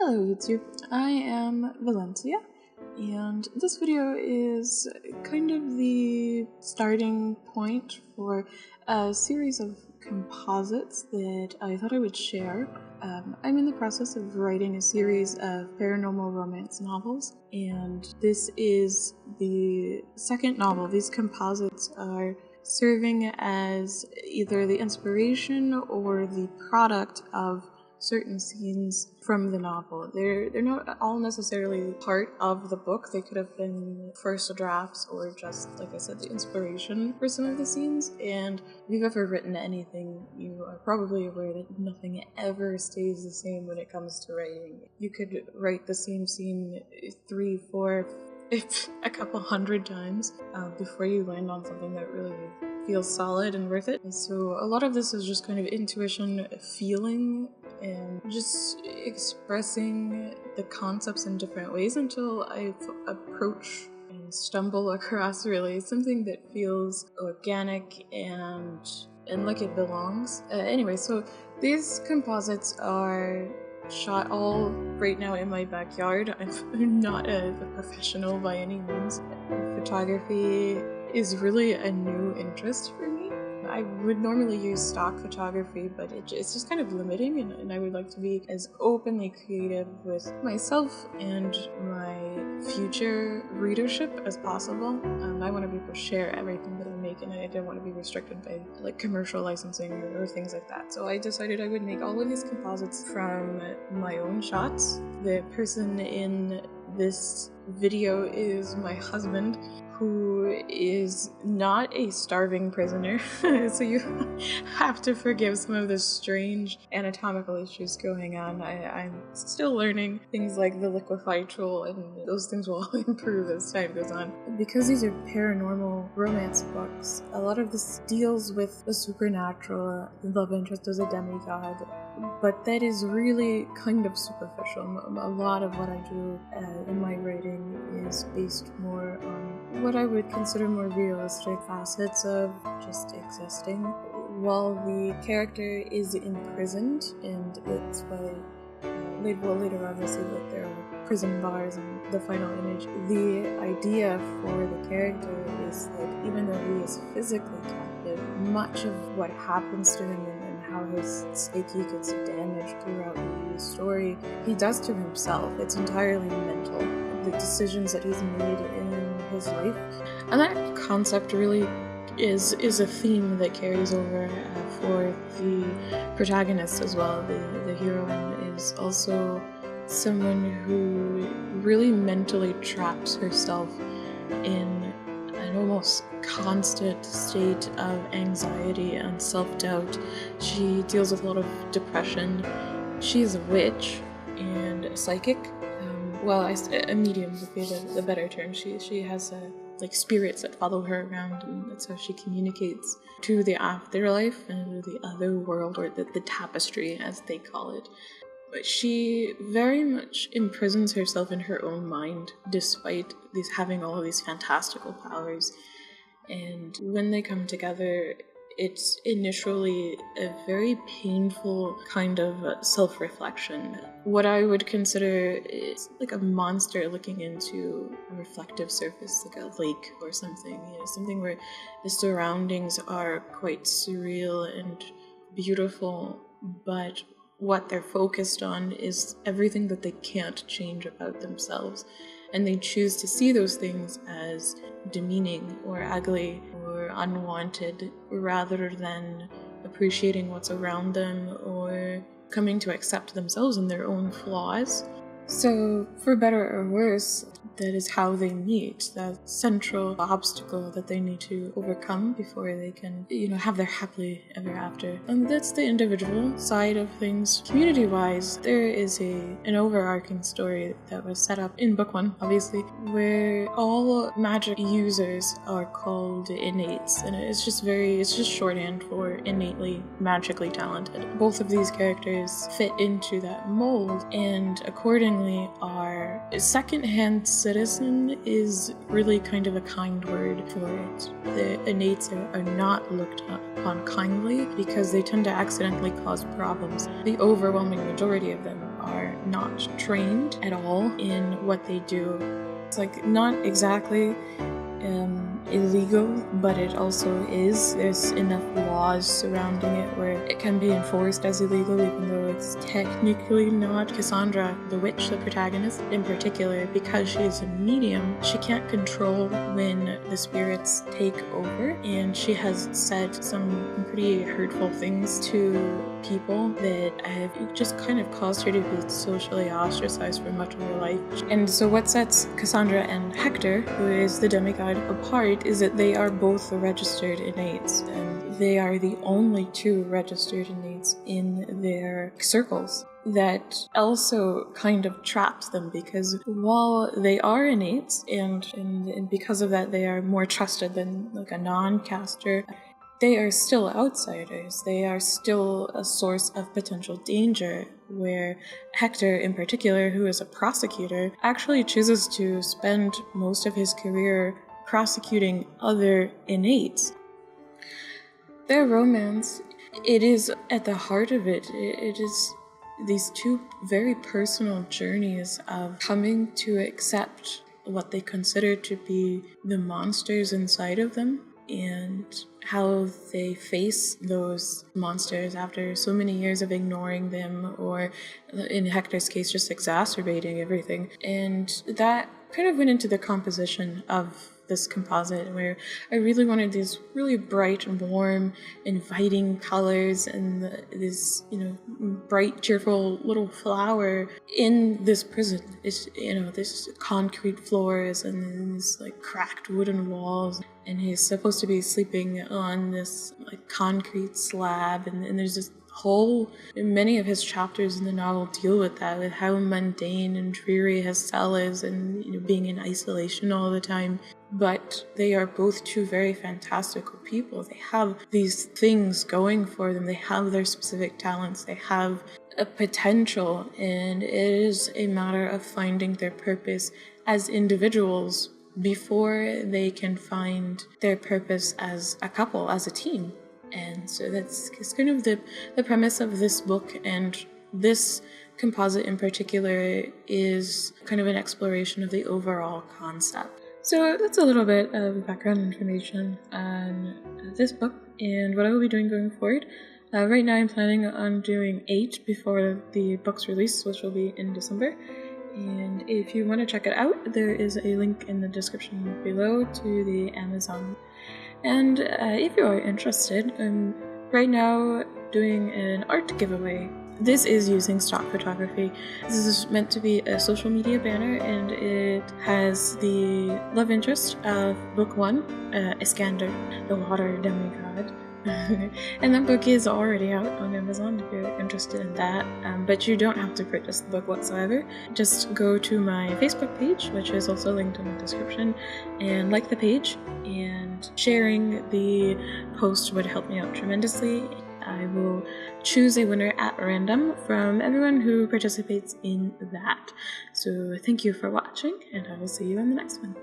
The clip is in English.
Hello YouTube, I am Valencia, and this video is kind of the starting point for a series of composites that I thought I would share. I'm in the process of writing a series of paranormal romance novels, and this is the second novel. These composites are serving as either the inspiration or the product of certain scenes from the novel. They're not all necessarily part of the book. They could have been first drafts or just, like I said, the inspiration for some of the scenes. And if you've ever written anything, you are probably aware that nothing ever stays the same when it comes to writing. You could write the same scene 3, 4, a couple hundred times before you land on something that really feels solid and worth it. And so a lot of this is just kind of intuition, feeling, and just expressing the concepts in different ways until I approach and stumble across really something that feels organic and like it belongs. Anyway, so these composites are shot all right now in my backyard. I'm not a professional by any means. Photography is really a new interest for me. I would normally use stock photography, but it's just kind of limiting, and I would like to be as openly creative with myself and my future readership as possible. I want to be able to share everything that I make, and I don't want to be restricted by like commercial licensing or things like that. So I decided I would make all of these composites from my own shots. The person in this video is my husband, who is not a starving prisoner, so you have to forgive some of the strange anatomical issues going on. I'm still learning things like the liquefy tool, and those things will improve as time goes on. Because these are paranormal romance books, a lot of this deals with the supernatural, the love interest as a demigod, but that is really kind of superficial. A lot of what I do in my writing is based more on what I would consider more realistic facets of just existing. While the character is imprisoned, and it's why later on we'll see that there are prison bars in the final image, the idea for the character is that even though he is physically captive, much of what happens to him and how his psyche gets damaged throughout the story, he does to himself. It's entirely mental. The decisions that he's made in his life, and that concept really is a theme that carries over for the protagonist as well. The heroine is also someone who really mentally traps herself in an almost constant state of anxiety and self-doubt. She deals with a lot of depression. She's a witch and a psychic. A medium would be the better term. She has like spirits that follow her around, and that's how she communicates to the afterlife and the other world, or the tapestry as they call it. But she very much imprisons herself in her own mind, despite having all of these fantastical powers. And when they come together, it's initially a very painful kind of self-reflection. What I would consider is like a monster looking into a reflective surface, like a lake or something. Something where the surroundings are quite surreal and beautiful, but what they're focused on is everything that they can't change about themselves. And they choose to see those things as demeaning or ugly or unwanted, rather than appreciating what's around them or coming to accept themselves and their own flaws. So, for better or worse, that is how they meet, that central obstacle that they need to overcome before they can, have their happily ever after. And that's the individual side of things. Community-wise, there is an overarching story that was set up in book 1, obviously, where all magic users are called innates, and it's just shorthand for innately magically talented. Both of these characters fit into that mold, and accordingly, family are second-hand citizen is really kind of a kind word for it. The innates are not looked upon kindly because they tend to accidentally cause problems. The overwhelming majority of them are not trained at all in what they do. It's like not exactly illegal, but it also is. There's enough laws surrounding it where it can be enforced as illegal, even though it's technically not. Cassandra, the witch, the protagonist in particular, because she is a medium, she can't control when the spirits take over, and she has said some pretty hurtful things to people that have just kind of caused her to be socially ostracized for much of her life. And so what sets Cassandra and Hector, who is the demigod, apart is that they are both registered innates, and they are the only two registered innates in their circles. That also kind of traps them, because while they are innates, and because of that they are more trusted than like a non-caster, they are still outsiders. They are still a source of potential danger, where Hector in particular, who is a prosecutor, actually chooses to spend most of his career prosecuting other innates. Their romance, it is at the heart of it. It is these two very personal journeys of coming to accept what they consider to be the monsters inside of them, and how they face those monsters after so many years of ignoring them, or in Hector's case, just exacerbating everything. And that kind of went into the composition of this composite, where I really wanted these really bright, warm, inviting colors, and this, bright, cheerful little flower in this prison. It's, this concrete floors and these like cracked wooden walls, and he's supposed to be sleeping on this like concrete slab, and there's this many of his chapters in the novel deal with that, with how mundane and dreary his cell is, and being in isolation all the time. But they are both two very fantastical people. They have these things going for them. They have their specific talents. They have a potential, and it is a matter of finding their purpose as individuals before they can find their purpose as a couple, as a team. And so that's kind of the premise of this book, and this composite in particular is kind of an exploration of the overall concept. So that's a little bit of background information on this book and what I will be doing going forward. Right now I'm planning on doing 8 before the book's release, which will be in December. And if you want to check it out, there is a link in the description below to the Amazon. And if you are interested, I'm right now doing an art giveaway. This is using stock photography. This is meant to be a social media banner, and it has the love interest of book 1, Iskander, the water demigod. And that book is already out on Amazon if you're interested in that, but you don't have to purchase the book whatsoever. Just go to my Facebook page, which is also linked in the description, and like the page, and sharing the post would help me out tremendously. I will choose a winner at random from everyone who participates in that. So thank you for watching, and I will see you in the next one.